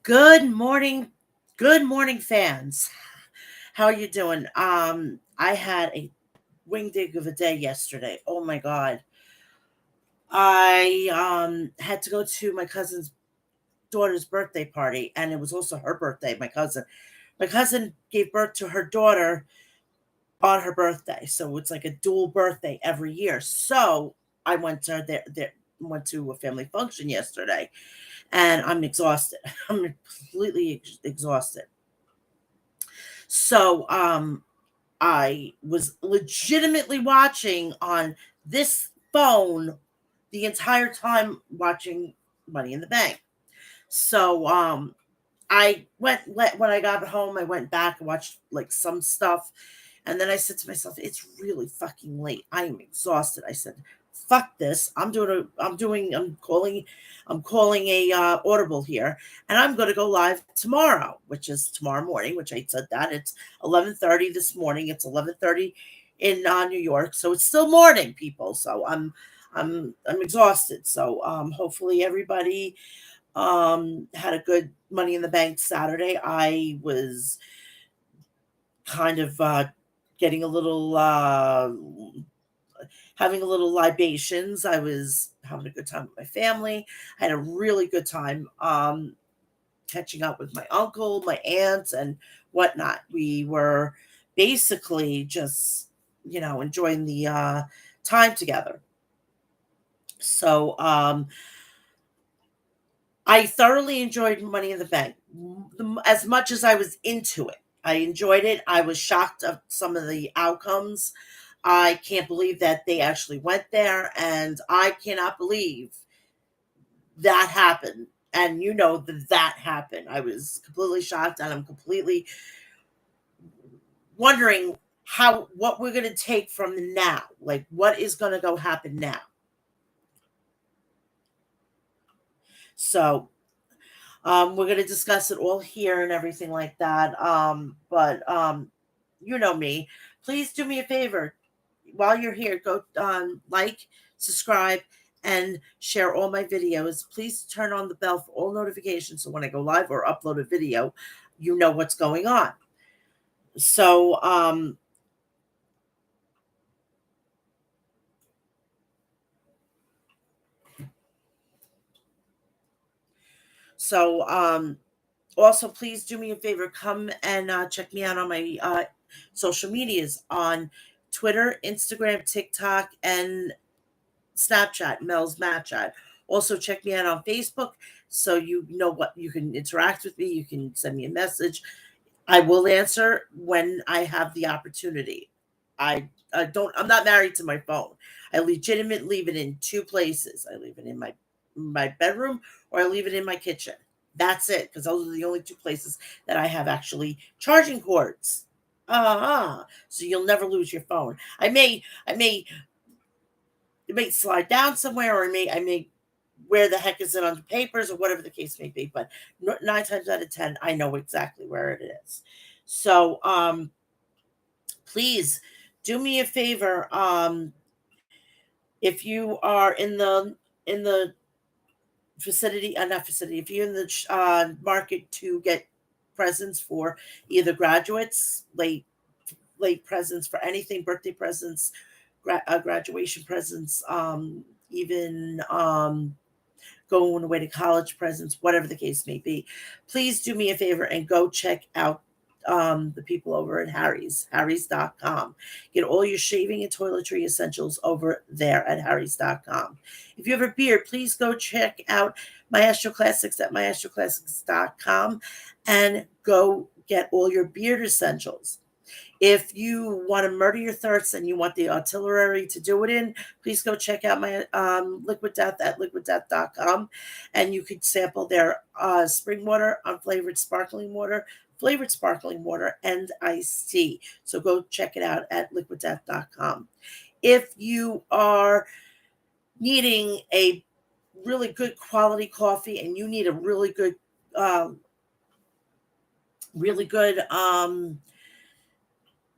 Good morning. Good morning, fans. How are you doing? I had a wing dig of a day yesterday. Oh my god. I had to go to my cousin's daughter's birthday party, and it was also her birthday, my cousin. My cousin gave birth to her daughter on her birthday. So it's like a dual birthday every year. So I went to went to a family function yesterday, and I'm exhausted. I'm completely exhausted. So I was legitimately watching on this phone the entire time watching Money in the Bank. So I when I got home, I went back and watched like some stuff, and then I said to myself, "It's really fucking late. I am exhausted." I said, "Fuck this. I'm calling a audible here, and I'm going to go live tomorrow, which is tomorrow morning. Which I said that it's 11:30 this morning. It's 11:30 in New York, so it's still morning, people. So I'm exhausted. So hopefully everybody had a good Money in the Bank Saturday. I was kind of getting a little having a little libations. I was having a good time with my family. I had a really good time catching up with my uncle, my aunts, and whatnot. We were basically just, enjoying the time together. So I thoroughly enjoyed Money in the Bank as much as I was into it. I enjoyed it. I was shocked of some of the outcomes. I can't believe that they actually went there, and I cannot believe that happened. And that happened. I was completely shocked, and I'm completely wondering what we're going to take from now. Like, what is going to go happen now? So we're going to discuss it all here and everything like that. But you know me. Please do me a favor. While you're here, go like, subscribe, and share all my videos. Please turn on the bell for all notifications so when I go live or upload a video, you know what's going on. So also, please do me a favor. Come and check me out on my social medias on Twitter, Instagram, TikTok, and Snapchat, Mel's Match Chat. Also, check me out on Facebook so you know what you can interact with me. You can send me a message. I will answer when I have the opportunity. I don't. I'm not married to my phone. I legitimately leave it in two places. I leave it in my bedroom, or I leave it in my kitchen. That's it, because those are the only two places that I have actually charging cords. So you'll never lose your phone. I may it may slide down somewhere, or I may where the heck is it on the papers, or whatever the case may be. But nine times out of 10, I know exactly where it is. So please do me a favor. If you are in the vicinity, not vicinity, if you're in the market to get presents for either graduates, late presents for anything, birthday presents, graduation presents, even going away to college presents, whatever the case may be, please do me a favor and go check out the people over at harrys.com. Get all your shaving and toiletry essentials over there at harrys.com. If you have a beard, please go check out Maestro Classics at maestroclassics.com and go get all your beard essentials. If you want to murder your thirst and you want the artillery to do it in, please go check out my Liquid Death at liquiddeath.com, and you could sample their spring water, unflavored flavored sparkling water, and iced tea. So go check it out at liquiddeath.com. If you are needing a really good quality coffee and you need a really good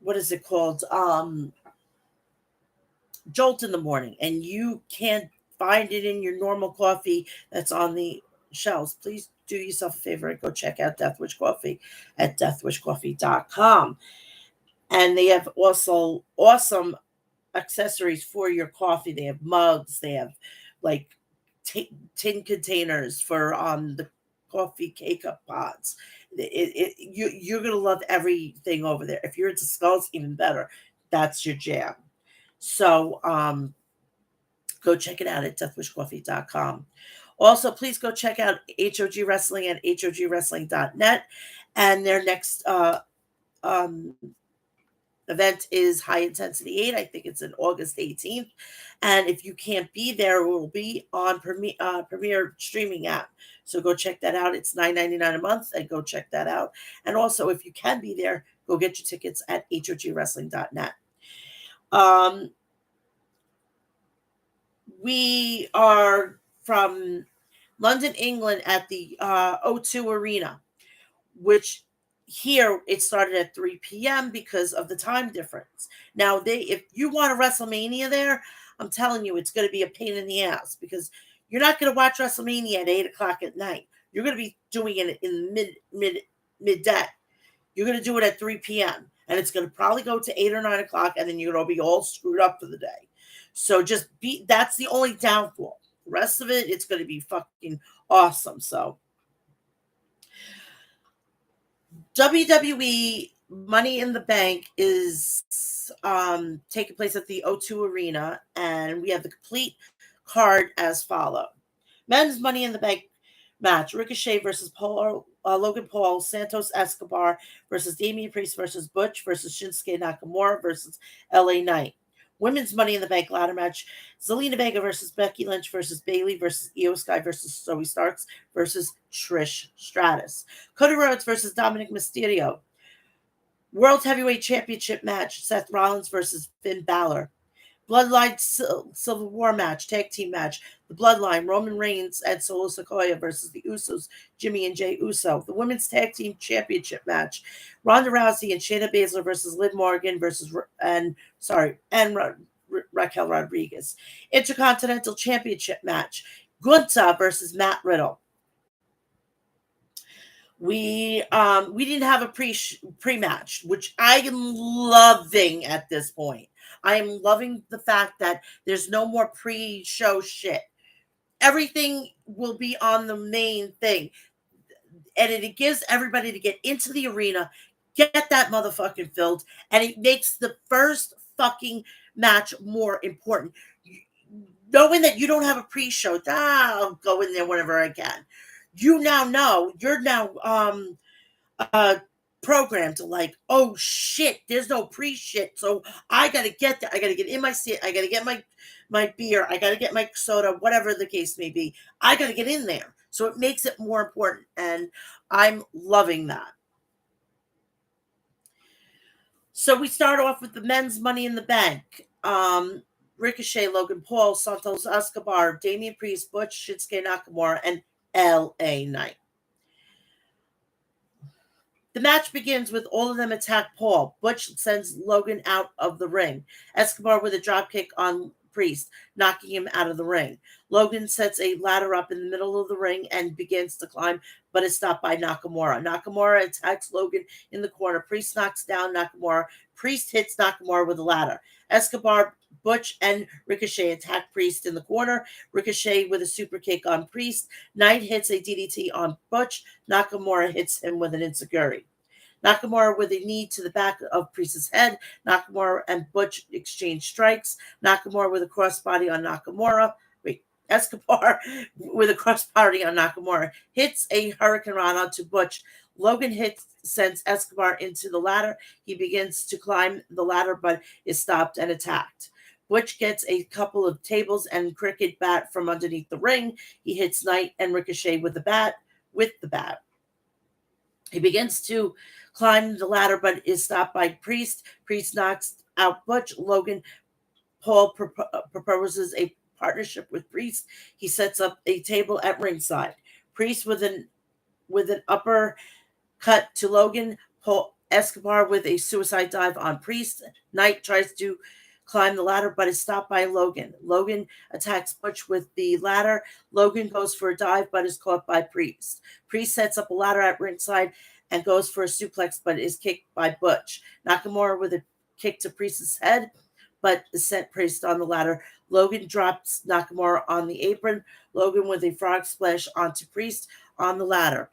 what is it called? Jolt in the morning, and you can't find it in your normal coffee that's on the shelves, please do yourself a favor and go check out Death Wish Coffee at deathwishcoffee.com. And they have also awesome accessories for your coffee. They have mugs. They have like tin containers for the coffee K-cup pods. You're gonna love everything over there. If you're into skulls, even better. That's your jam. So go check it out at deathwishcoffee.com. Also, please go check out HOG Wrestling at hogwrestling.net. And their next um, event is High Intensity 8. I think it's on August 18th. And if you can't be there, it will be on Premier streaming app. So go check that out. It's $9.99 a month, and go check that out. And also, if you can be there, go get your tickets at hogwrestling.net. We are from London, England at the O2 Arena, which here it started at 3 p.m. because of the time difference. Now, if you want a WrestleMania there, I'm telling you, it's going to be a pain in the ass because you're not going to watch WrestleMania at 8 o'clock at night. You're going to be doing it in midday. You're going to do it at 3 p.m. and it's going to probably go to 8 or 9 o'clock, and then you're going to be all screwed up for the day. So that's the only downfall. The rest of it, it's going to be fucking awesome. So WWE Money in the Bank is taking place at the O2 Arena, and we have the complete card as follows. Men's Money in the Bank match: Ricochet versus Logan Paul, Santos Escobar versus Damian Priest versus Butch versus Shinsuke Nakamura versus LA Knight. Women's Money in the Bank ladder match: Zelina Vega versus Becky Lynch versus Bayley versus Io Sky versus Zoe Starks versus Trish Stratus. Cody Rhodes versus Dominic Mysterio. World Heavyweight Championship match: Seth Rollins versus Finn Balor. Bloodline Civil War match, tag team match: the Bloodline, Roman Reigns and Solo Sikoa versus the Usos, Jimmy and Jay Uso. The Women's Tag Team Championship match: Ronda Rousey and Shayna Baszler versus Liv Morgan versus Raquel Rodriguez. Intercontinental Championship match: Gunther versus Matt Riddle. We didn't have a pre-match, which I am loving at this point. I am loving the fact that there's no more pre-show shit. Everything will be on the main thing. And it gives everybody to get into the arena, get that motherfucking filled, and it makes the first fucking match more important. Knowing that you don't have a pre-show, I'll go in there whenever I can. You now know, you're now programmed to like, oh shit, there's no pre-shit, so I gotta get there. I gotta get in my seat. I gotta get my beer. I gotta get my soda, whatever the case may be. I gotta get in there. So it makes it more important, and I'm loving that. So we start off with the men's Money in the Bank. Ricochet, Logan Paul, Santos Escobar, Damian Priest, Butch, Shinsuke Nakamura, and LA Knight. The match begins with all of them attack Paul. Butch sends Logan out of the ring. Escobar with a dropkick on Priest, knocking him out of the ring. Logan sets a ladder up in the middle of the ring and begins to climb, but is stopped by Nakamura. Nakamura attacks Logan in the corner. Priest knocks down Nakamura. Priest hits Nakamura with a ladder. Escobar, Butch, and Ricochet attack Priest in the corner. Ricochet with a super kick on Priest. Knight hits a DDT on Butch. Nakamura hits him with an enziguri. Nakamura with a knee to the back of Priest's head. Nakamura and Butch exchange strikes. Nakamura with a crossbody on Nakamura. Escobar with a crossbody on Nakamura hits a Hurricane Rana to Butch. Logan sends Escobar into the ladder. He begins to climb the ladder, but is stopped and attacked. Butch gets a couple of tables and cricket bat from underneath the ring. He hits Knight and Ricochet with the bat. He begins to climb the ladder, but is stopped by Priest. Priest knocks out Butch. Logan Paul proposes a partnership with Priest. He sets up a table at ringside. Priest with an upper cut to Logan. Paul Escobar with a suicide dive on Priest. Knight tries to climb the ladder, but is stopped by Logan. Logan attacks Butch with the ladder. Logan goes for a dive, but is caught by Priest. Priest sets up a ladder at ringside and goes for a suplex, but is kicked by Butch. Nakamura with a kick to Priest's head, but is sent Priest on the ladder. Logan drops Nakamura on the apron. Logan with a frog splash onto Priest on the ladder.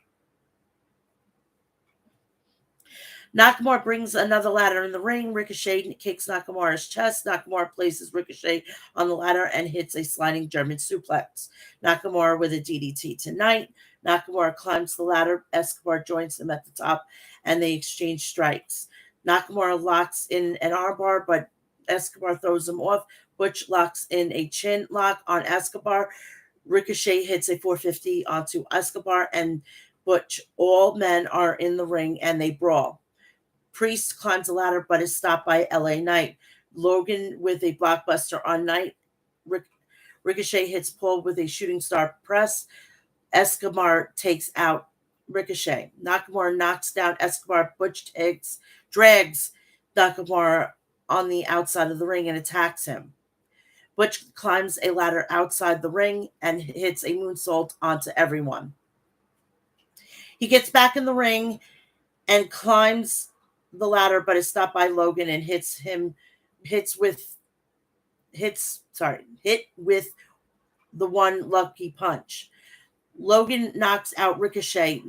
Nakamura brings another ladder in the ring. Ricochet kicks Nakamura's chest. Nakamura places Ricochet on the ladder and hits a sliding German suplex. Nakamura with a DDT tonight. Nakamura climbs the ladder. Escobar joins him at the top, and they exchange strikes. Nakamura locks in an armbar, but Escobar throws him off. Butch locks in a chin lock on Escobar. Ricochet hits a 450 onto Escobar and Butch. All men are in the ring, and they brawl. Priest climbs the ladder, but is stopped by LA Knight. Logan with a blockbuster on Knight. Ricochet hits Paul with a shooting star press. Escobar takes out Ricochet. Nakamura knocks down Escobar. Butch drags Nakamura on the outside of the ring and attacks him. Butch climbs a ladder outside the ring and hits a moonsault onto everyone. He gets back in the ring and climbs the ladder, but is stopped by Logan and hit with the one lucky punch. Logan knocks out Ricochet.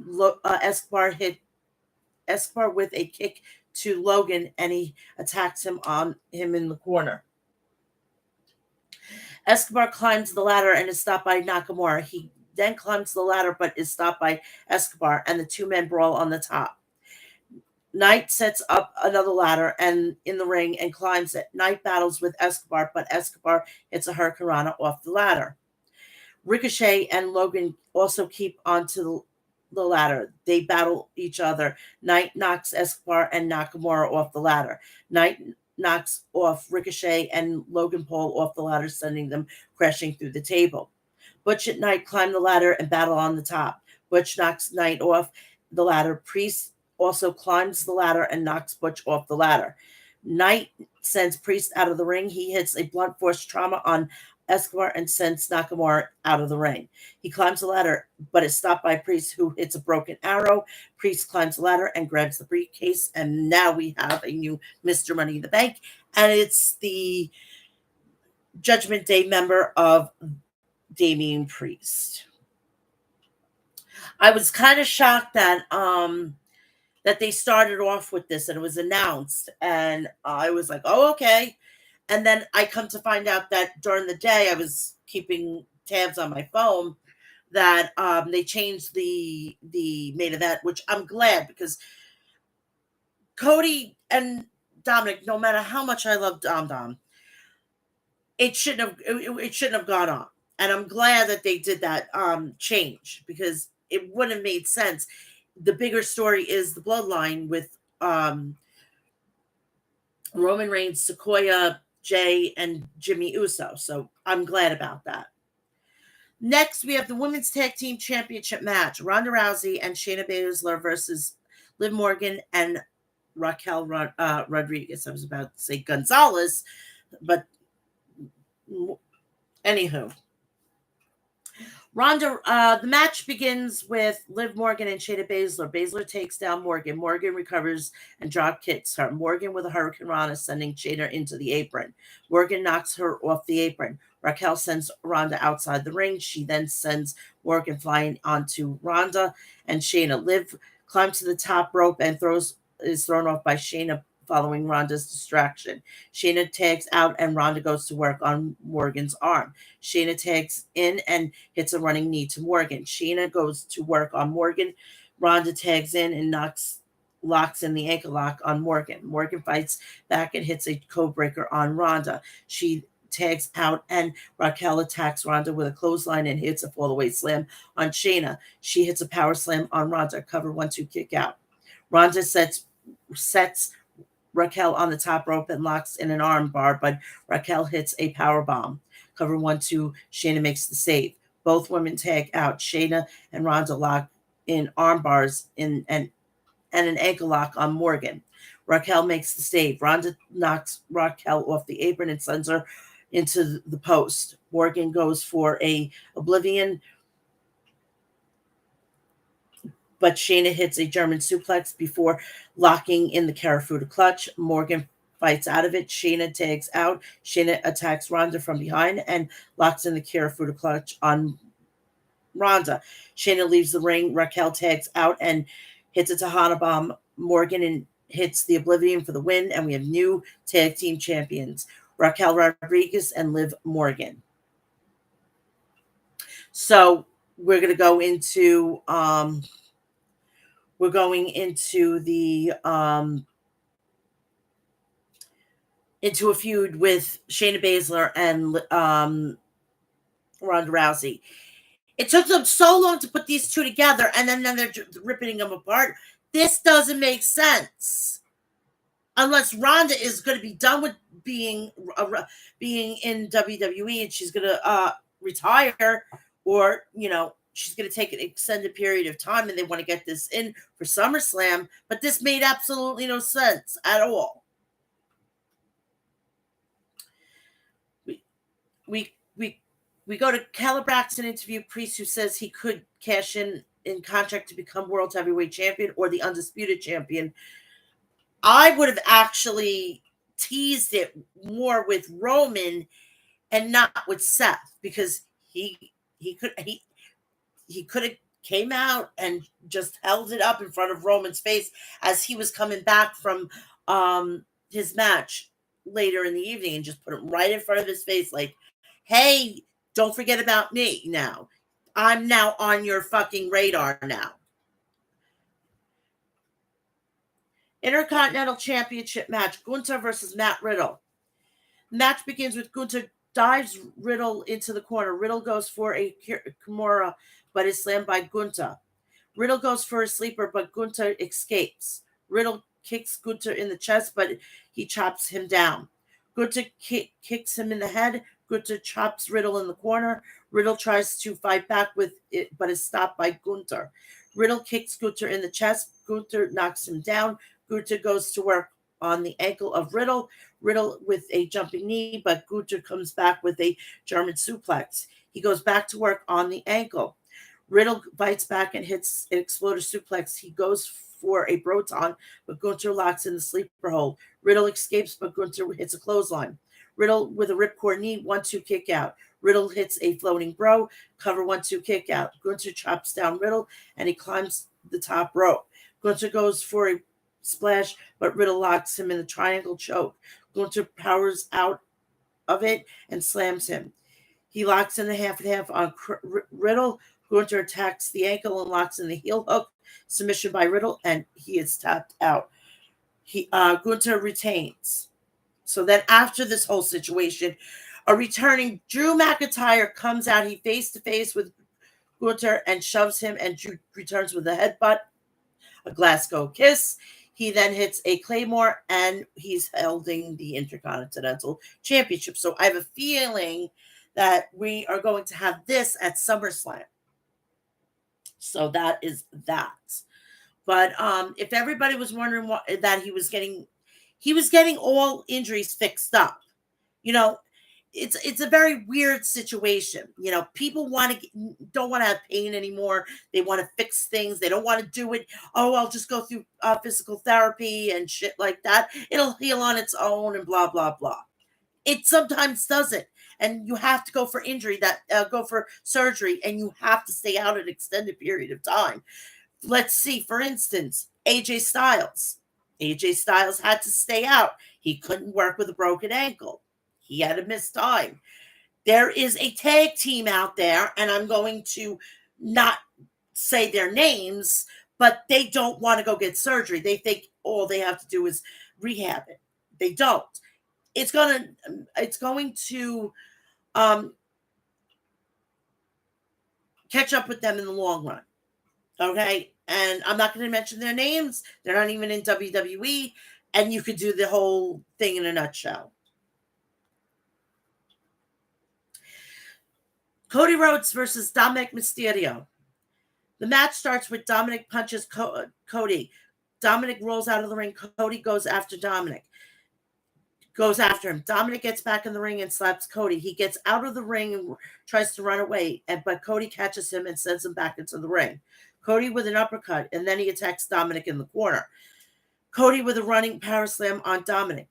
Escobar hit Escobar with a kick to Logan, and he attacks him in the corner. Escobar climbs the ladder and is stopped by Nakamura. He then climbs the ladder, but is stopped by Escobar, and the two men brawl on the top. Knight sets up another ladder and in the ring and climbs it. Knight battles with Escobar, but Escobar hits a hurricanrana off the ladder. Ricochet and Logan also keep onto the ladder. They battle each other. Knight knocks Escobar and Nakamura off the ladder. Knight knocks off Ricochet and Logan Paul off the ladder, sending them crashing through the table. Butch and Knight climb the ladder and battle on the top. Butch knocks Knight off the ladder. Priest also climbs the ladder and knocks Butch off the ladder. Knight sends Priest out of the ring. He hits a blunt force trauma on Escobar and sends Nakamura out of the ring. He climbs the ladder, but is stopped by Priest, who hits a broken arrow. Priest climbs the ladder and grabs the briefcase, and now we have a new Mr. Money in the Bank, and it's the Judgment Day member of Damian Priest. I was kind of shocked that they started off with this and it was announced, and I was like, oh, okay. And then I come to find out that during the day I was keeping tabs on my phone that they changed the main event, which I'm glad, because Cody and Dominic, no matter how much I love Dom, it shouldn't have gone on. And I'm glad that they did that change, because it wouldn't have made sense. The bigger story is the bloodline with Roman Reigns, Sequoia, Jay, and Jimmy Uso. So I'm glad about that. Next, we have the Women's Tag Team Championship match. Ronda Rousey and Shayna Baszler versus Liv Morgan and Raquel Rodriguez. I was about to say Gonzalez, but anywho. Ronda, the match begins with Liv Morgan and Shayna Baszler. Baszler takes down Morgan. Morgan recovers and drop kicks her. Morgan with a hurricanrana, sending Shayna into the apron. Morgan knocks her off the apron. Raquel sends Ronda outside the ring. She then sends Morgan flying onto Ronda and Shayna. Liv climbs to the top rope and is thrown off by Shayna following Ronda's distraction. Shayna tags out and Ronda goes to work on Morgan's arm. Shayna tags in and hits a running knee to Morgan. Shayna goes to work on Morgan. Ronda tags in and locks in the ankle lock on Morgan. Morgan fights back and hits a code breaker on Ronda. She tags out and Raquel attacks Ronda with a clothesline and hits a fallaway slam on Shayna. She hits a power slam on Ronda. Cover 1-2 kick out. Ronda sets Raquel on the top rope and locks in an arm bar, but Raquel hits a power bomb. Cover 1-2. Shayna makes the save. Both women tag out. Shayna and Ronda lock in arm bars and an ankle lock on Morgan. Raquel makes the save. Ronda knocks Raquel off the apron and sends her into the post. Morgan goes for a Oblivion, but Shayna hits a German suplex before locking in the Karafuda clutch. Morgan fights out of it. Shayna tags out. Shayna attacks Ronda from behind and locks in the Karafuda clutch on Ronda. Shayna leaves the ring. Raquel tags out and hits a Tejana bomb. Morgan and hits the Oblivion for the win, and we have new tag team champions, Raquel Rodriguez and Liv Morgan. So we're going to go into into a feud with Shayna Baszler and Ronda Rousey. It took them so long to put these two together, and then they're ripping them apart. This doesn't make sense. Unless Ronda is going to be done with being in WWE and she's going to retire, or, she's going to take an extended period of time and they want to get this in for SummerSlam. But this made absolutely no sense at all. We go to Calla Braxton interview Priest, who says he could cash in contract to become World Heavyweight Champion or the Undisputed Champion. I would have actually teased it more with Roman and not with Seth, because he could have came out and just held it up in front of Roman's face as he was coming back from his match later in the evening, and just put it right in front of his face, like, hey, don't forget about me now. I'm now on your fucking radar now. Intercontinental Championship match, Gunther versus Matt Riddle. The match begins with Gunther dives Riddle into the corner. Riddle goes for a Kimura, but is slammed by Gunther. Riddle goes for a sleeper, but Gunther escapes. Riddle kicks Gunther in the chest, but he chops him down. Gunther kicks him in the head. Gunther chops Riddle in the corner. Riddle tries to fight back with it, but is stopped by Gunther. Riddle kicks Gunther in the chest. Gunther knocks him down. Gunther goes to work on the ankle of Riddle. Riddle with a jumping knee, but Gunther comes back with a German suplex. He goes back to work on the ankle. Riddle bites back and hits an exploder suplex. He goes for a Broton, but Gunther locks in the sleeper hold. Riddle escapes, but Gunther hits a clothesline. Riddle with a ripcord knee, 1-2 kick out. Riddle hits a floating bro, cover 1-2 kick out. Gunther chops down Riddle, and he climbs the top rope. Gunther goes for a splash, but Riddle locks him in the triangle choke. Gunther powers out of it and slams him. He locks in the half and half on Riddle. Gunther attacks the ankle and locks in the heel hook. Submission by Riddle, and he is tapped out. Gunther retains. So then after this whole situation, a returning Drew McIntyre comes out. He face-to-face with Gunther and shoves him, and Drew returns with a headbutt, a Glasgow kiss. He then hits a Claymore, and he's holding the Intercontinental Championship. So I have a feeling that we are going to have this at SummerSlam. So that is that. But if everybody was wondering that he was getting all injuries fixed up. It's a very weird situation. People don't want to have pain anymore. They want to fix things. They don't want to do it. Oh, I'll just go through physical therapy and shit like that. It'll heal on its own and blah, blah, blah. It sometimes doesn't. And you have to go for surgery, and you have to stay out an extended period of time. Let's see, for instance, AJ Styles. AJ Styles had to stay out. He couldn't work with a broken ankle. He had to miss time. There is a tag team out there, and I'm going to not say their names, but they don't want to go get surgery. They think all they have to do is rehab it. They don't. It's going to catch up with them in the long run. Okay? And I'm not going to mention their names. They're not even in WWE. And you could do the whole thing in a nutshell. Cody Rhodes versus Dominic Mysterio. The match starts with Dominic punches Cody. Dominic rolls out of the ring. Cody goes after Dominic. Goes after him. Dominic gets back in the ring and slaps Cody. He gets out of the ring and tries to run away, but Cody catches him and sends him back into the ring. Cody with an uppercut, and then he attacks Dominic in the corner. Cody with a running power slam on Dominic.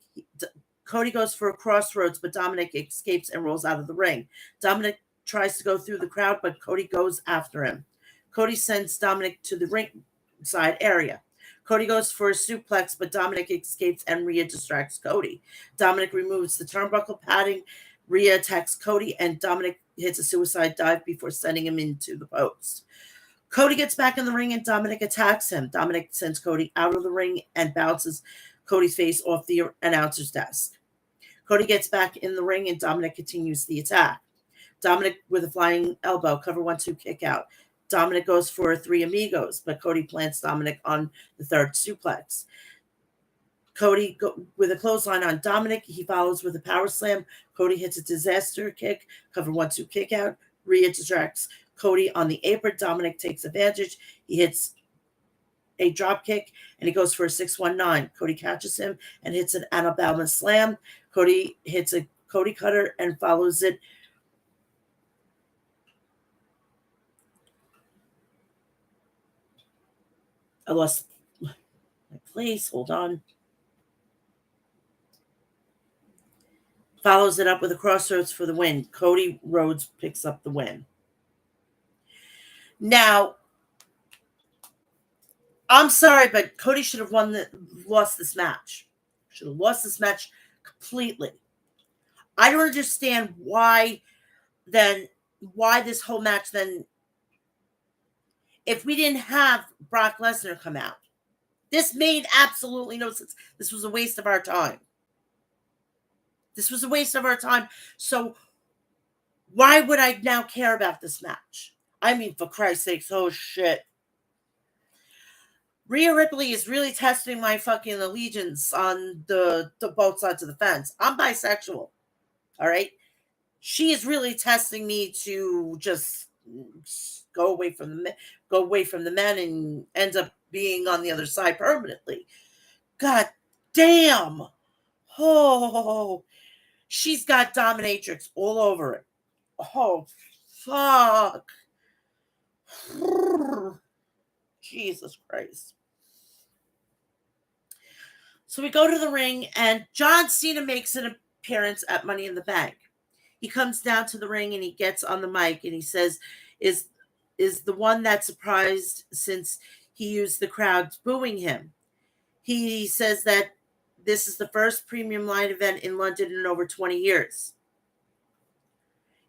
Cody goes for a crossroads, but Dominic escapes and rolls out of the ring. Dominic tries to go through the crowd, but Cody goes after him. Cody sends Dominic to the ringside area. Cody goes for a suplex, but Dominic escapes and Rhea distracts Cody. Dominic removes the turnbuckle padding. Rhea attacks Cody, and Dominic hits a suicide dive before sending him into the post. Cody gets back in the ring and Dominic attacks him. Dominic sends Cody out of the ring and bounces Cody's face off the announcer's desk. Cody gets back in the ring and Dominic continues the attack. Dominic with a flying elbow, cover 1-2 kick out. Dominic goes for Three Amigos, but Cody plants Dominic on the third suplex. Cody with a clothesline on Dominic. He follows with a power slam. Cody hits a disaster kick, cover 1-2 kick out. Rhea distracts Cody on the apron. Dominic takes advantage. He hits a drop kick and he goes for a 619. Cody catches him and hits an Alabama slam. Cody hits a Cody cutter and follows it. I lost my place. Hold on. Follows it up with a crossroads for the win. Cody Rhodes picks up the win. Now, I'm sorry, but Cody should have lost this match. Should have lost this match completely. I don't understand why this whole match then, if we didn't have Brock Lesnar come out. This made absolutely no sense. This was a waste of our time. So why would I now care about this match? I mean, for Christ's sakes, oh shit. Rhea Ripley is really testing my fucking allegiance on the both sides of the fence. I'm bisexual. All right. She is really testing me to just go away from the men and end up being on the other side permanently. God damn. Oh, she's got dominatrix all over it. Oh, fuck. Jesus Christ. So we go to the ring, and John Cena makes an appearance at Money in the Bank. He comes down to the ring, and he gets on the mic, and he says, is the one that surprised since he used the crowd booing him. He says that this is the first premium line event in London in over 20 years.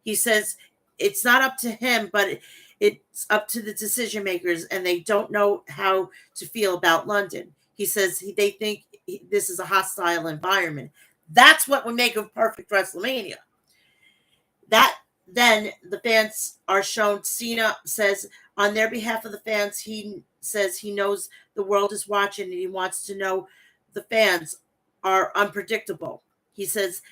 He says it's not up to him, but it's up to the decision makers, and they don't know how to feel about London. He says they think this is a hostile environment. That's what would make a perfect WrestleMania. Then the fans are shown. Cena says on their behalf of the fans, he says he knows the world is watching and he wants to know the fans are unpredictable. He says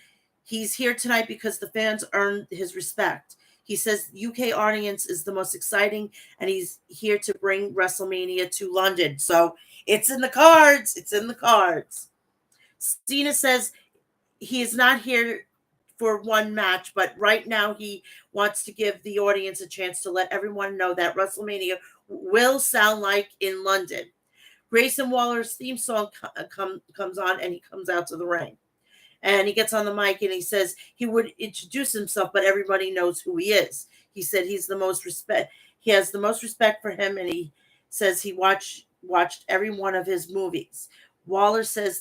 he's here tonight because the fans earned his respect. He says UK audience is the most exciting, and he's here to bring WrestleMania to London. So it's in the cards. Cena says he is not here for one match, but right now he wants to give the audience a chance to let everyone know that WrestleMania will sound like in London. Grayson Waller's theme song comes on, and he comes out to the ring. And he gets on the mic and he says he would introduce himself, but everybody knows who he is. He said he has the most respect for him, and he says he watched every one of his movies. Waller says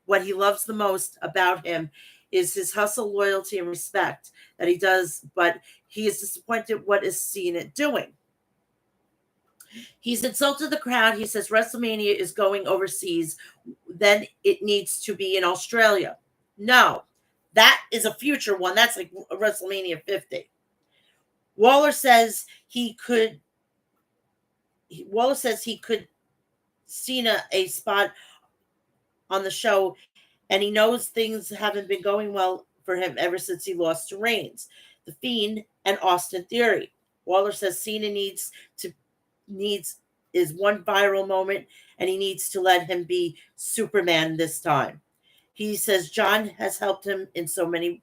what he loves the most about him is his hustle, loyalty, and respect that he does, but he is disappointed what is Cena doing. He's insulted the crowd. He says WrestleMania is going overseas. Then it needs to be in Australia. No, that is a future one. That's like WrestleMania 50. Waller says he could Cena a spot on the show, and he knows things haven't been going well for him ever since he lost to Reigns, The Fiend, and Austin Theory. Waller says Cena needs is one viral moment, and he needs to let him be Superman this time. He says John has helped so many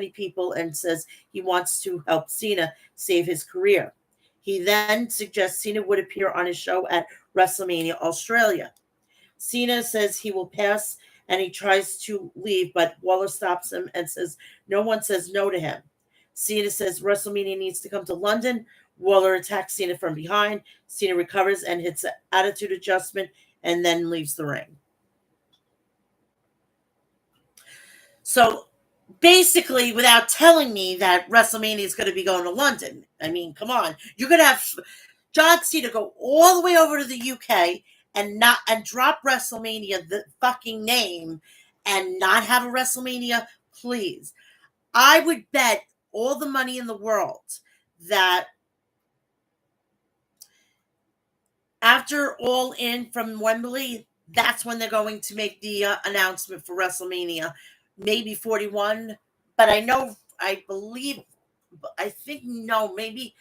people, and says he wants to help Cena save his career. He then suggests Cena would appear on his show at WrestleMania Australia. Cena says he will pass, and he tries to leave, but Waller stops him and says no one says no to him. Cena says WrestleMania needs to come to London. Waller attacks Cena from behind. Cena recovers and hits an attitude adjustment and then leaves the ring. So basically, without telling me that WrestleMania is going to be going to London, I mean, come on. You're going to have John Cena go all the way over to the UK and drop WrestleMania, the fucking name, and not have a WrestleMania, please. I would bet all the money in the world that after All In from Wembley, that's when they're going to make the announcement for WrestleMania. Maybe 41, but maybe,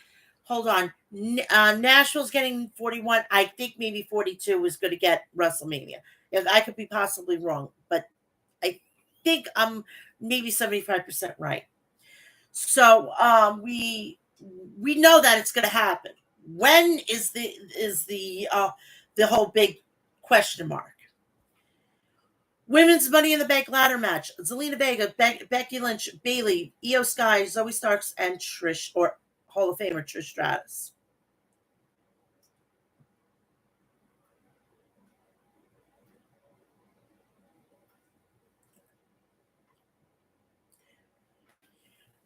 hold on. Nashville's getting 41. I think maybe 42 is going to get WrestleMania. I could be possibly wrong, but I think I'm maybe 75% right. So we know that it's going to happen. When is the whole big question mark? Women's Money in the Bank ladder match: Zelina Vega, Becky Lynch, Bayley, Io Sky, Zoe Starks, and Hall of Famer Trish Stratus.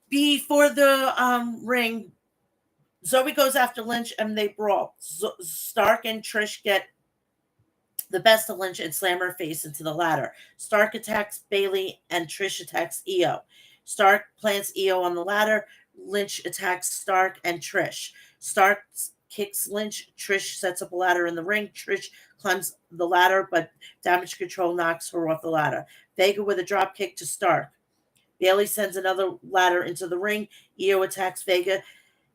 Before the ring, Zoe goes after Lynch and they brawl. Stark and Trish get the best of Lynch and slam her face into the ladder. Stark attacks Bayley and Trish attacks Io. Stark plants Io on the ladder. Lynch attacks Stark and Trish. Stark kicks Lynch. Trish sets up a ladder in the ring. Trish climbs the ladder, but Damage Control knocks her off the ladder. Vega with a drop kick to Stark. Bayley sends another ladder into the ring. Io attacks Vega.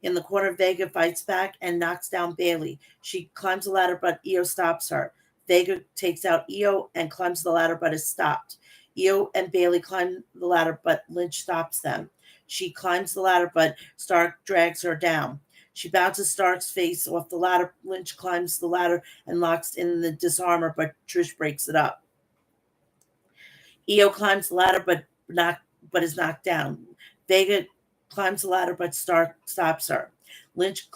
In the corner, Vega fights back and knocks down Bayley. She climbs the ladder, but Io stops her. Vega takes out Io and climbs the ladder, but is stopped. Io and Bayley climb the ladder, but Lynch stops them. She climbs the ladder, but Stark drags her down. She bounces Stark's face off the ladder. Lynch climbs the ladder and locks in the disarmor, but Trish breaks it up. Io climbs the ladder, but is knocked down. Vega climbs the ladder, but Stark stops her. Lynch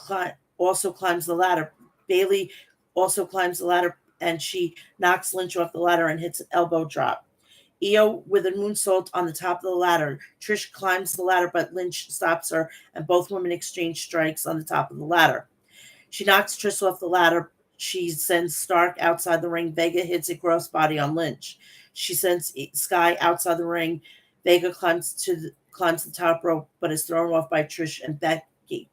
also climbs the ladder. Bayley also climbs the ladder, and she knocks Lynch off the ladder and hits an elbow drop. Io with a moonsault on the top of the ladder. Trish climbs the ladder, but Lynch stops her, and both women exchange strikes on the top of the ladder. She knocks Trish off the ladder. She sends Stark outside the ring. Vega hits a crossbody on Lynch. She sends Sky outside the ring. Vega climbs the top rope, but is thrown off by Trish and Becky.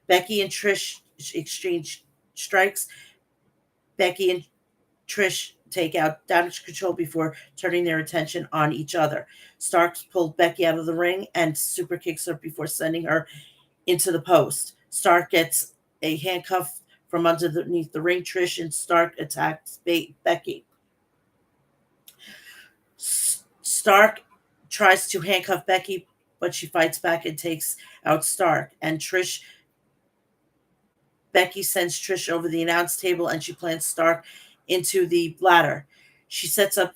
Becky and Trish exchange strikes. Becky and Trish take out Damage Control before turning their attention on each other. Starks pulled Becky out of the ring and super kicks her before sending her into the post. Stark gets a handcuff from underneath the ring. Trish and Stark attacks Becky. Stark tries to handcuff Becky, but she fights back and takes out Stark. And Becky sends Trish over the announce table, and she plants Stark into the ladder. She sets up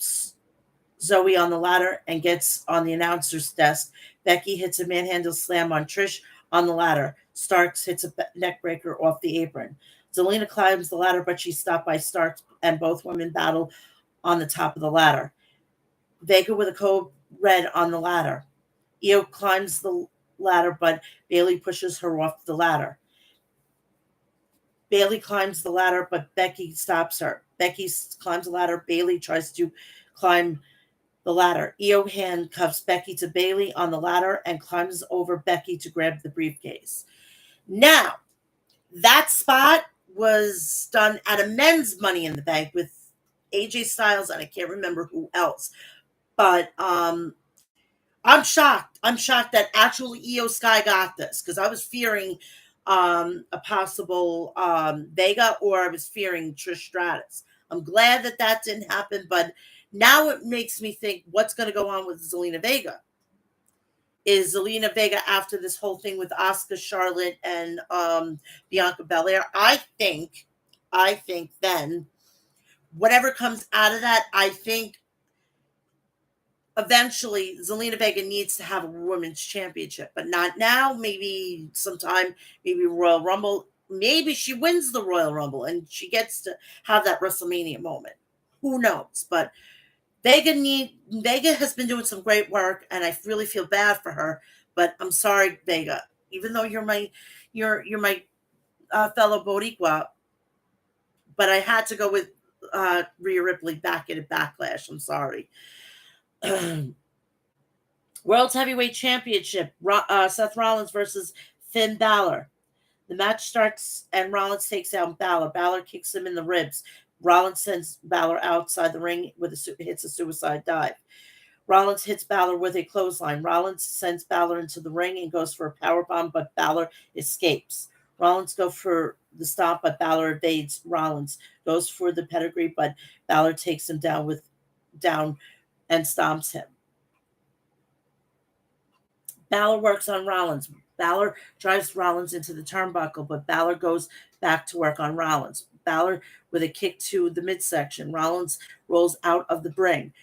Zoe on the ladder and gets on the announcer's desk. Becky hits a manhandle slam on Trish on the ladder. Starks hits a neck breaker off the apron. Zelina climbs the ladder, but she's stopped by Starks, and both women battle on the top of the ladder. Vega with a code red on the ladder. Io climbs the ladder, but Bayley pushes her off the ladder. Bayley climbs the ladder, but Becky stops her. Becky climbs the ladder. Bayley tries to climb the ladder. Io handcuffs Becky to Bayley on the ladder and climbs over Becky to grab the briefcase. Now, that spot was done at a men's Money in the Bank with AJ Styles, and I can't remember who else. But I'm shocked. I'm shocked that actually Io Sky got this, because I was fearing a possible Vega, or I was fearing Trish Stratus. I'm glad that that didn't happen, but now it makes me think what's going to go on with Zelina Vega. Is Zelina Vega, after this whole thing with Asuka, Charlotte, and Bianca Belair? I think then whatever comes out of that, I think eventually Zelina Vega needs to have a women's championship, but not now. Maybe sometime, maybe Royal Rumble. Maybe she wins the Royal Rumble and she gets to have that WrestleMania moment. Who knows? But Vega has been doing some great work, and I really feel bad for her. But I'm sorry, Vega. Even though you're my fellow Boricua, but I had to go with Rhea Ripley back in a Backlash. I'm sorry. World's Heavyweight Championship, Seth Rollins versus Finn Balor. The match starts and Rollins takes out Balor. Balor kicks him in the ribs. Rollins sends Balor outside the ring hits a suicide dive. Rollins hits Balor with a clothesline. Rollins sends Balor into the ring and goes for a powerbomb, but Balor escapes. Rollins goes for the stomp, but Balor evades. Rollins goes for the pedigree, but Balor takes him down and stomps him. Balor works on Rollins. Balor drives Rollins into the turnbuckle, but Balor goes back to work on Rollins. Balor with a kick to the midsection. Rollins rolls out of the ring.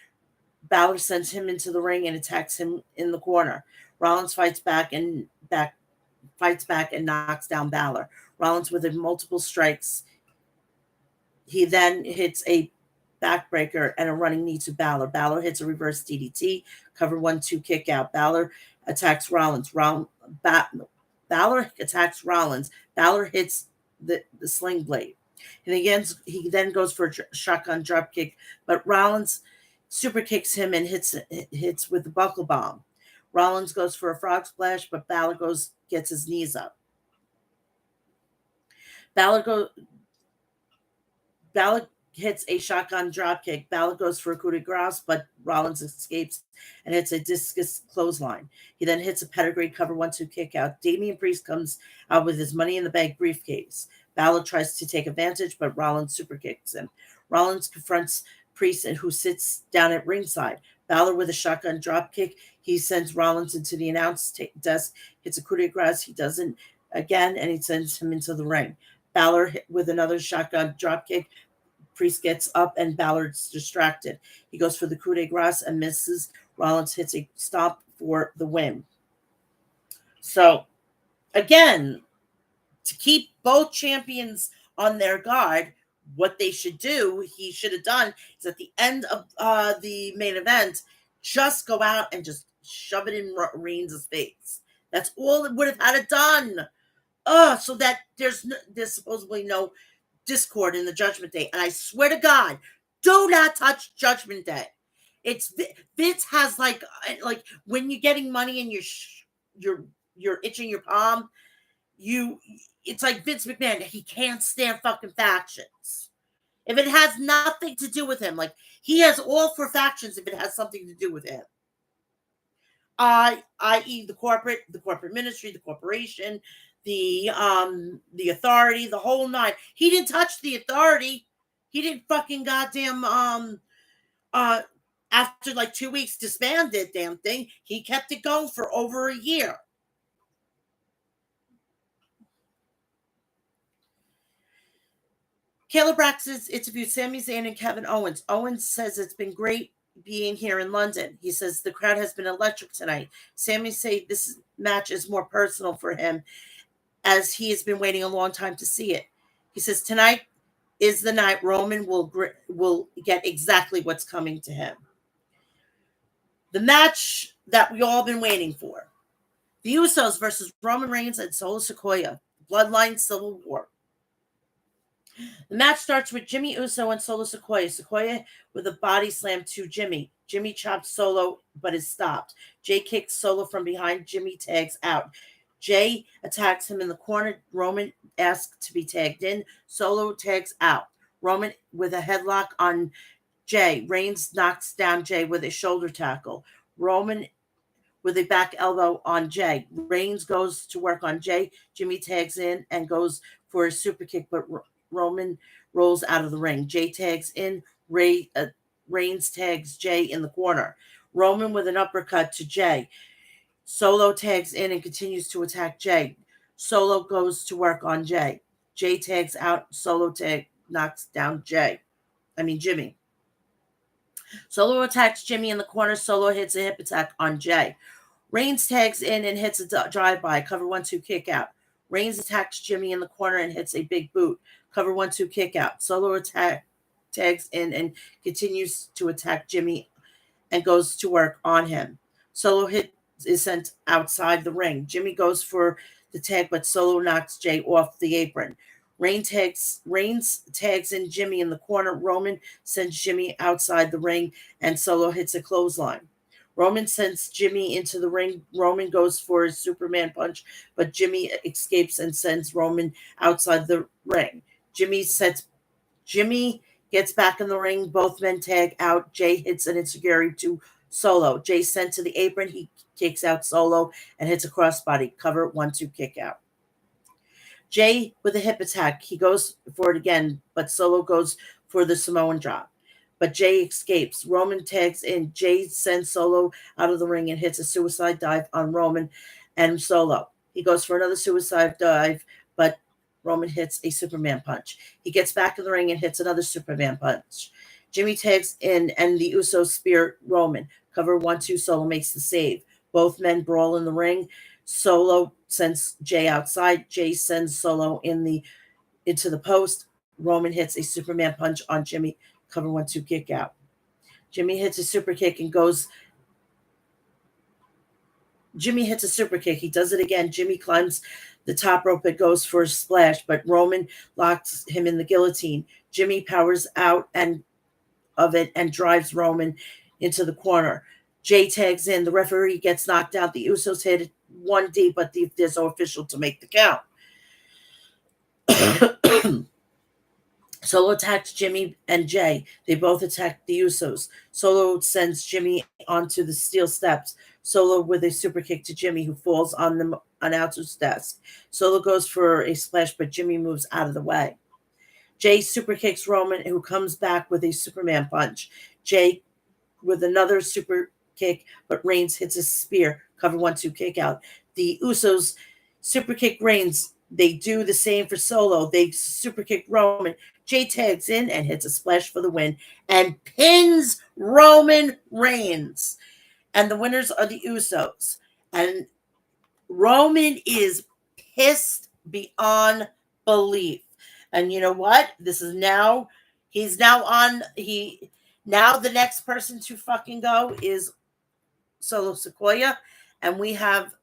Balor sends him into the ring and attacks him in the corner. Rollins fights back and knocks down Balor. Rollins with multiple strikes. He then hits a backbreaker and a running knee to Balor. Balor hits a reverse DDT, cover 1-2 kick out. Balor attacks Rollins. Balor attacks Rollins. Balor hits the sling blade. And again, he then goes for a shotgun drop kick, but Rollins super kicks him and hits with the buckle bomb. Rollins goes for a frog splash, but Balor gets his knees up. Balor hits a shotgun dropkick. Balor goes for a coup de grace, but Rollins escapes and hits a discus clothesline. He then hits a pedigree cover 1-2 kick out. Damian Priest comes out with his Money in the Bank briefcase. Balor tries to take advantage, but Rollins super kicks him. Rollins confronts Priest, who sits down at ringside. Balor with a shotgun dropkick. He sends Rollins into the announce desk, hits a coup de grace. He doesn't again, and he sends him into the ring. Balor hit with another shotgun dropkick. Priest gets up and Balor's distracted. He goes for the coup de grace and misses. Rollins hits a stomp for the win. So, again, to keep both champions on their guard, what they should do, he should have done, is at the end of the main event, just go out and just shove it in Reigns' face. That's all it would have had it done. So that there's supposedly no discord in the Judgment Day. And I swear to God, do not touch Judgment Day. It's Vince has like when you're getting money and you're itching your palm, it's like Vince McMahon. He can't stand fucking factions. If it has nothing to do with him, like he has all for factions if it has something to do with him. I.e. the corporate ministry, the corporation, the authority, the whole nine. He didn't touch the authority. He didn't fucking goddamn after like 2 weeks disband it damn thing. He kept it going for over a year. Kayla Braxton's interviewed Sami Zayn and Kevin Owens. Owens says it's been great being here in London. He says the crowd has been electric tonight. Sami says this match is more personal for him, as he has been waiting a long time to see it. He says tonight is the night Roman will get exactly what's coming to him. The match that we all been waiting for. The Usos versus Roman Reigns and Solo Sikoa. Bloodline Civil War. The match starts with Jimmy Uso and Solo Sikoa. Sikoa with a body slam to Jimmy. Jimmy chops Solo, but is stopped. Jay kicks Solo from behind. Jimmy tags out. Jay attacks him in the corner. Roman asks to be tagged in. Solo tags out. Roman with a headlock on Jay. Reigns knocks down Jay with a shoulder tackle. Roman with a back elbow on Jay. Reigns goes to work on Jay. Jimmy tags in and goes for a super kick, but Roman rolls out of the ring. Jay tags in. Reigns tags Jay in the corner. Roman with an uppercut to Jay. Solo tags in and continues to attack Jay. Solo goes to work on Jay. Jay tags out. Solo tag knocks down Jimmy. Solo attacks Jimmy in the corner. Solo hits a hip attack on Jay. Reigns tags in and hits a drive-by. Cover 1-2 kick out. Reigns attacks Jimmy in the corner and hits a big boot. Cover 1-2 kick out. Solo tags in and continues to attack Jimmy and goes to work on him. Solo is sent outside the ring. Jimmy goes for the tag, but Solo knocks Jay off the apron. Reigns tags in Jimmy in the corner. Roman sends Jimmy outside the ring, and Solo hits a clothesline. Roman sends Jimmy into the ring. Roman goes for a Superman punch, but Jimmy escapes and sends Roman outside the ring. Jimmy gets back in the ring. Both men tag out. Jay hits an enziguri to Solo. Jay sent to the apron. He kicks out Solo and hits a crossbody. Cover 1-2 kick out. Jay with a hip attack. He goes for it again, but Solo goes for the Samoan drop. But Jay escapes. Roman tags in. Jay sends Solo out of the ring and hits a suicide dive on Roman and Solo. He goes for another suicide dive, but Roman hits a Superman punch. He gets back in the ring and hits another Superman punch. Jimmy tags in and the Usos spear Roman. Cover 1-2. Solo makes the save. Both men brawl in the ring. Solo sends Jay outside. Jay sends Solo into the post. Roman hits a Superman punch on Jimmy. Cover 1-2 kick out. Jimmy hits a super kick and goes. Jimmy hits a super kick. He does it again. Jimmy climbs the top rope and goes for a splash, but Roman locks him in the guillotine. Jimmy powers out of it and drives Roman into the corner. Jay tags in. The referee gets knocked out. The Usos hit 1D, but there's no official to make the count. Solo attacks Jimmy and Jay. They both attack the Usos. Solo sends Jimmy onto the steel steps. Solo with a super kick to Jimmy, who falls on the announcer's desk. Solo goes for a splash, but Jimmy moves out of the way. Jay super kicks Roman, who comes back with a Superman punch. Jay with another super kick, but Reigns hits a spear. Cover 1-2 kick out. The Usos super kick Reigns. They do the same for Solo. They super kick Roman. Jay tags in and hits a splash for the win and pins Roman Reigns. And the winners are the Usos. And Roman is pissed beyond belief. And you know what? Now the next person to fucking go is Solo Sikoa. And we have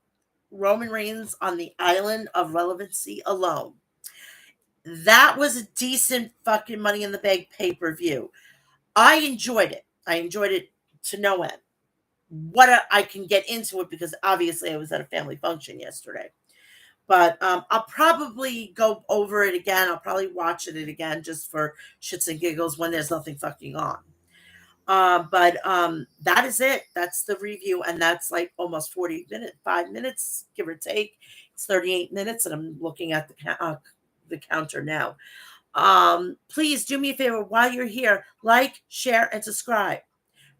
Roman Reigns on the island of relevancy alone. That was a decent fucking Money in the Bank pay-per-view. I enjoyed it. I enjoyed it to no end. I can get into it because obviously I was at a family function yesterday. But I'll probably go over it again. I'll probably watch it again just for shits and giggles when there's nothing fucking on. But that is it. That's the review. And that's like almost 5 minutes, give or take. It's 38 minutes. And I'm looking at the counter now. Please do me a favor while you're here. Like, share, and subscribe.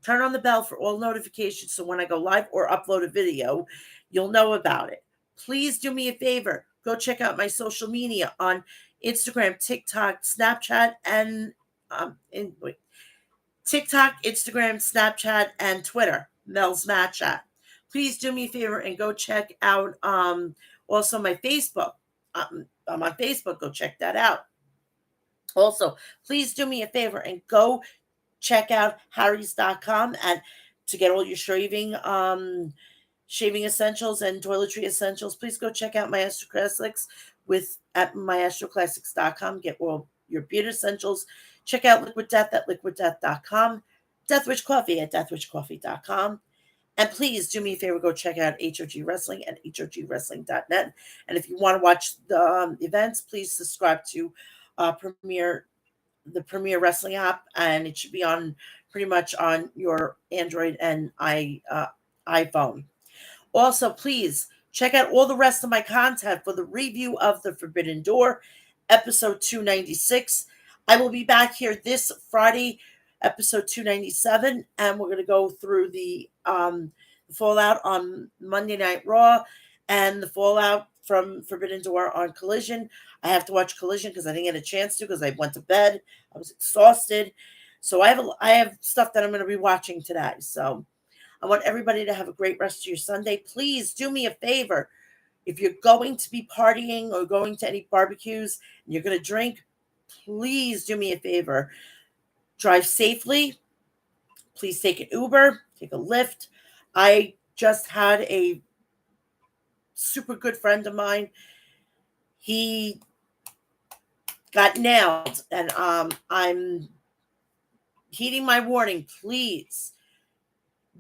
Turn on the bell for all notifications so when I go live or upload a video, you'll know about it. Please do me a favor. Go check out my social media on Instagram, TikTok, Snapchat, and TikTok, Instagram, Snapchat, and Twitter, Mel'S Match Chat. Please do me a favor and go check out also my Facebook. I'm on Facebook. Go check that out. Also, please do me a favor and go check out harrys.com and to get all your shaving essentials and toiletry essentials. Please go check out Maestro Classics at maestroclassics.com. Get all your beauty essentials. Check out Liquid Death at liquiddeath.com. Deathwish Coffee at deathwishcoffee.com. And please do me a favor, go check out HOG Wrestling at hogwrestling.net. And if you want to watch the events, please subscribe to the Premier Wrestling app, and it should be on pretty much on your Android and iPhone. Also, please check out all the rest of my content for the review of The Forbidden Door, episode 296. I will be back here this Friday, episode 297, and we're going to go through the fallout on Monday Night Raw and the fallout from Forbidden Door on Collision. I have to watch Collision because I didn't get a chance to because I went to bed. I was exhausted. So I have stuff that I'm going to be watching today. So I want everybody to have a great rest of your Sunday. Please do me a favor. If you're going to be partying or going to any barbecues and you're going to drink, please do me a favor. Drive safely. Please take an Uber, take a Lyft. I just had a super good friend of mine. He got nailed, and I'm heeding my warning. Please.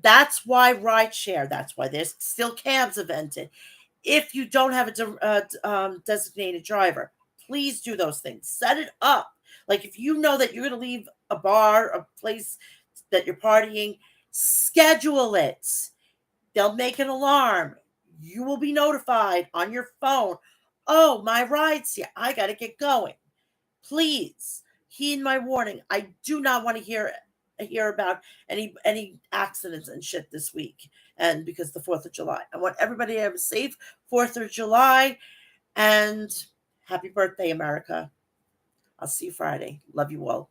That's why rideshare. That's why there's still cabs invented. If you don't have a designated driver, please do those things. Set it up. Like if you know that you're going to leave a bar, a place that you're partying, schedule it. They'll make an alarm. You will be notified on your phone. Oh, my ride's here. I got to get going. Please heed my warning. I do not want to hear about any accidents and shit this week. And because the 4th of July, I want everybody to have a safe 4th of July and happy birthday, America. I'll see you Friday. Love you all.